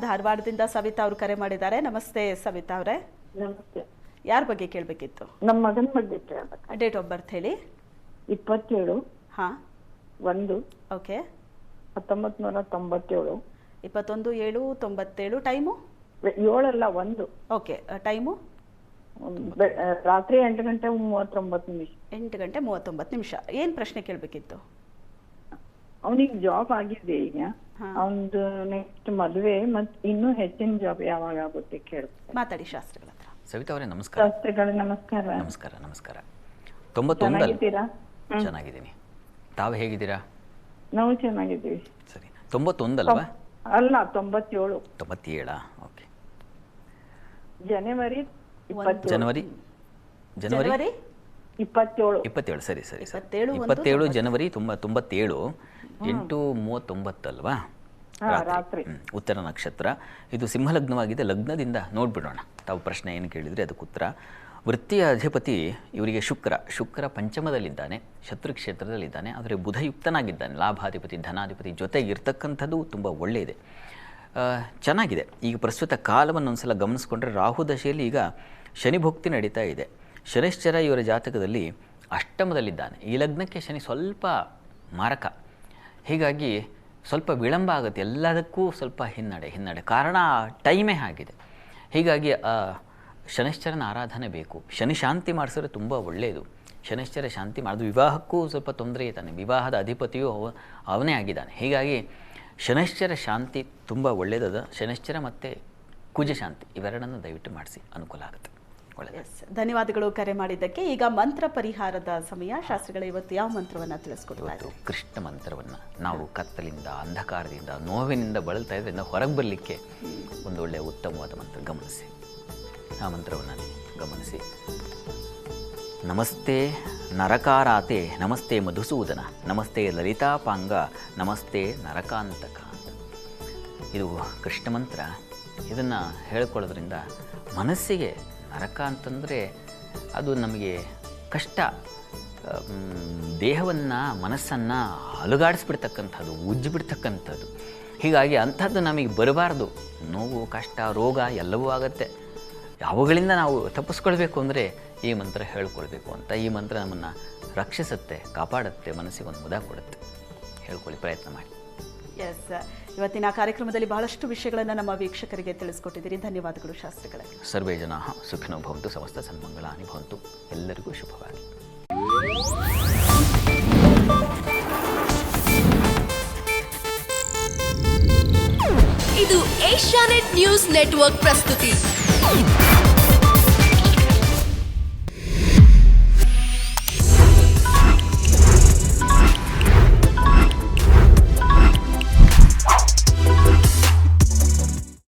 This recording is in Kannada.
ಧಾರವಾಡದಿಂದ ಸವಿತಾ ಅವರು ಕರೆ ಮಾಡಿದ್ದಾರೆ. ನಮಸ್ತೆ ಸವಿತಾ ಅವರೇ. ನಮಸ್ತೆ. ಯಾರ ಬಗ್ಗೆ ಕೇಳಬೇಕಿತ್ತು? ನಮ್ಮ ಮಗನ ಬಗ್ಗೆ ಕೇಳಬೇಕು. ಡೇಟ್ ಆಫ್ ಬರ್ತ್ ಹೇಳಿ. 27 ಹಾ 1 ಓಕೆ 1997. 21/7/97. ಟೈಮು 7 ಅಲ್ಲ 1. ಓಕೆ ಟೈಮು ರಾತ್ರಿ 8:39. 8:39. ಏನು ಪ್ರಶ್ನೆ ಕೇಳಬೇಕಿತ್ತು? ಅವನಿಗೆ ಜಾಬ್ ಆಗಿದೆ ಈಗ. ಅವನದು ನೆಕ್ಸ್ಟ್ ಮದುವೆ ಮತ್ತೆ ಇನ್ನೂ ಹೆಚ್ಚಿನ ಜಾಬ್ ಯಾವಾಗ ಆಗುತ್ತೆ ಕೇಳು. ಮಾತಾಡಿ ಶಾಸ್ತ್ರಿಗಳ ಹತ್ರ. ಸವಿತಾ ಅವರೇ ನಮಸ್ಕಾರ. ಶಾಸ್ತ್ರಿಗಳೇ ನಮಸ್ಕಾರ. ನಮಸ್ಕಾರ ನಮಸ್ಕಾರ. 91 ಚೆನ್ನಾಗಿದ್ದೀರಾ? ಚೆನ್ನಾಗಿದ್ದೀನಿ. ತಾವು ಹೇಗಿದ್ದೀರಾ? ನಾವು ಚೆನ್ನಾಗಿದ್ದೀವಿ. ಸರಿ. 91 ಅಲ್ವಾ? ಅಲ್ಲ 97. 97 ಓಕೆ. ಜನವರಿ 27. ಜನವರಿ 27 ಸರಿ ಸರಿ ಸರಿ 27 ಜನವರಿ 97 8:39 ಅಲ್ವಾ? ರಾತ್ರಿ. ಉತ್ತರ ನಕ್ಷತ್ರ. ಇದು ಸಿಂಹಲಗ್ನವಾಗಿದೆ. ಲಗ್ನದಿಂದ ನೋಡ್ಬಿಡೋಣ. ತಾವು ಪ್ರಶ್ನೆ ಏನು ಕೇಳಿದರೆ ಅದಕ್ಕೆ ಉತ್ತರ. ವೃತ್ತಿಯ ಅಧಿಪತಿ ಇವರಿಗೆ ಶುಕ್ರ ಪಂಚಮದಲ್ಲಿದ್ದಾನೆ, ಶತ್ರು ಕ್ಷೇತ್ರದಲ್ಲಿದ್ದಾನೆ. ಆದರೆ ಬುಧಯುಕ್ತನಾಗಿದ್ದಾನೆ, ಲಾಭಾಧಿಪತಿ ಧನಾಧಿಪತಿ ಜೊತೆಗೆ ಇರ್ತಕ್ಕಂಥದ್ದು ತುಂಬ ಒಳ್ಳೆಯದೆ, ಚೆನ್ನಾಗಿದೆ. ಈಗ ಪ್ರಸ್ತುತ ಕಾಲವನ್ನು ಒಂದ್ಸಲ ಗಮನಿಸ್ಕೊಂಡ್ರೆ ರಾಹು ದಶೆಯಲ್ಲಿ ಈಗ ಶನಿ ಭುಕ್ತಿ ನಡೀತಾ ಇದೆ. ಶನಿಶ್ಚರ ಇವರ ಜಾತಕದಲ್ಲಿ ಅಷ್ಟಮದಲ್ಲಿದ್ದಾನೆ. ಈ ಲಗ್ನಕ್ಕೆ ಶನಿ ಸ್ವಲ್ಪ ಮಾರಕ, ಹೀಗಾಗಿ ಸ್ವಲ್ಪ ವಿಳಂಬ ಆಗುತ್ತೆ. ಎಲ್ಲದಕ್ಕೂ ಸ್ವಲ್ಪ ಹಿನ್ನಡೆ ಕಾರಣ ಟೈಮೇ ಆಗಿದೆ. ಹೀಗಾಗಿ ಶನಿಶ್ಚರನ ಆರಾಧನೆ ಬೇಕು. ಶನಿ ಶಾಂತಿ ಮಾಡಿಸಿದ್ರೆ ತುಂಬ ಒಳ್ಳೆಯದು. ಶನಿಶ್ಚರ ಶಾಂತಿ ಮಾಡೋದು. ವಿವಾಹಕ್ಕೂ ಸ್ವಲ್ಪ ತೊಂದರೆ ಇದ್ದಾನೆ. ವಿವಾಹದ ಅಧಿಪತಿಯು ಅವನೇ ಆಗಿದ್ದಾನೆ. ಹೀಗಾಗಿ ಶನಿಶ್ಚರ ಶಾಂತಿ ತುಂಬ ಒಳ್ಳೆಯದದ. ಶನಿಶ್ಚರ ಮತ್ತು ಕುಜ ಶಾಂತಿ ಇವೆರಡನ್ನು ದಯವಿಟ್ಟು ಮಾಡಿಸಿ, ಅನುಕೂಲ ಆಗುತ್ತೆ. ಒಳ್ಳೆಯದು. ಧನ್ಯವಾದಗಳು ಕರೆ ಮಾಡಿದ್ದಕ್ಕೆ. ಈಗ ಮಂತ್ರ ಪರಿಹಾರದ ಸಮಯ. ಶಾಸ್ತ್ರಿಗಳ ಇವತ್ತು ಯಾವ ಮಂತ್ರವನ್ನು ತಿಳಿಸ್ಕೊಡ್ತಾರೆ? ಕೃಷ್ಣ ಮಂತ್ರವನ್ನು ನಾವು ಕತ್ತಲಿಂದ, ಅಂಧಕಾರದಿಂದ, ನೋವಿನಿಂದ ಬಳಲ್ತಾ ಇದರಿಂದ ಹೊರಗೆ ಬರಲಿಕ್ಕೆ ಒಂದೊಳ್ಳೆಯ ಉತ್ತಮವಾದ ಮಂತ್ರ. ಗಮನಿಸಿ ಆ ಮಂತ್ರವನ್ನು ಗಮನಿಸಿ. ನಮಸ್ತೆ ನರಕಾರಾತೆ, ನಮಸ್ತೆ ಮಧುಸೂದನ, ನಮಸ್ತೆ ಲಲಿತಾಪಾಂಗ, ನಮಸ್ತೆ ನರಕಾಂತಕ. ಇದು ಕೃಷ್ಣ ಮಂತ್ರ. ಇದನ್ನು ಹೇಳ್ಕೊಳ್ಳೋದ್ರಿಂದ ಮನಸ್ಸಿಗೆ, ನರಕ ಅಂತಂದರೆ ಅದು ನಮಗೆ ಕಷ್ಟ, ದೇಹವನ್ನು ಮನಸ್ಸನ್ನು ಅಲುಗಾಡಿಸ್ಬಿಡ್ತಕ್ಕಂಥದ್ದು, ಉಜ್ಜಿಬಿಡ್ತಕ್ಕಂಥದ್ದು. ಹೀಗಾಗಿ ಅಂಥದ್ದು ನಮಗೆ ಬರಬಾರ್ದು. ನೋವು, ಕಷ್ಟ, ರೋಗ ಎಲ್ಲವೂ ಆಗುತ್ತೆ. ಯಾವುಗಳಿಂದ ನಾವು ತಪ್ಪಿಸ್ಕೊಳ್ಬೇಕು ಅಂದರೆ ಈ ಮಂತ್ರ ಹೇಳ್ಕೊಳ್ಬೇಕು ಅಂತ. ಈ ಮಂತ್ರ ನಮ್ಮನ್ನು ರಕ್ಷಿಸುತ್ತೆ, ಕಾಪಾಡುತ್ತೆ, ಮನಸ್ಸಿಗೆ ಒಂದು ಮುದ ಕೊಡುತ್ತೆ. ಹೇಳ್ಕೊಳ್ಳಿ, ಪ್ರಯತ್ನ ಮಾಡಿ. ಎಸ್, ಇವತ್ತಿನ ಕಾರ್ಯಕ್ರಮದಲ್ಲಿ ಬಹಳಷ್ಟು ವಿಷಯಗಳನ್ನು ನಮ್ಮ ವೀಕ್ಷಕರಿಗೆ ತಿಳಿಸ್ಕೊಟ್ಟಿದ್ದೀರಿ. ಧನ್ಯವಾದಗಳು ಶಾಸ್ತ್ರಿಗಳೇ. ಸರ್ವೇ ಜನಾಃ ಸುಖಿನೋ ಭವಂತು, ಸಮಸ್ತ ಸನ್ಮಂಗಳಾನಿ ಭವಂತು. ಎಲ್ಲರಿಗೂ ಶುಭವಾಗಿ. ಇದು ಏಷ್ಯಾನೆಟ್ ನ್ಯೂಸ್ ನೆಟ್ವರ್ಕ್ ಪ್ರಸ್ತುತಿ.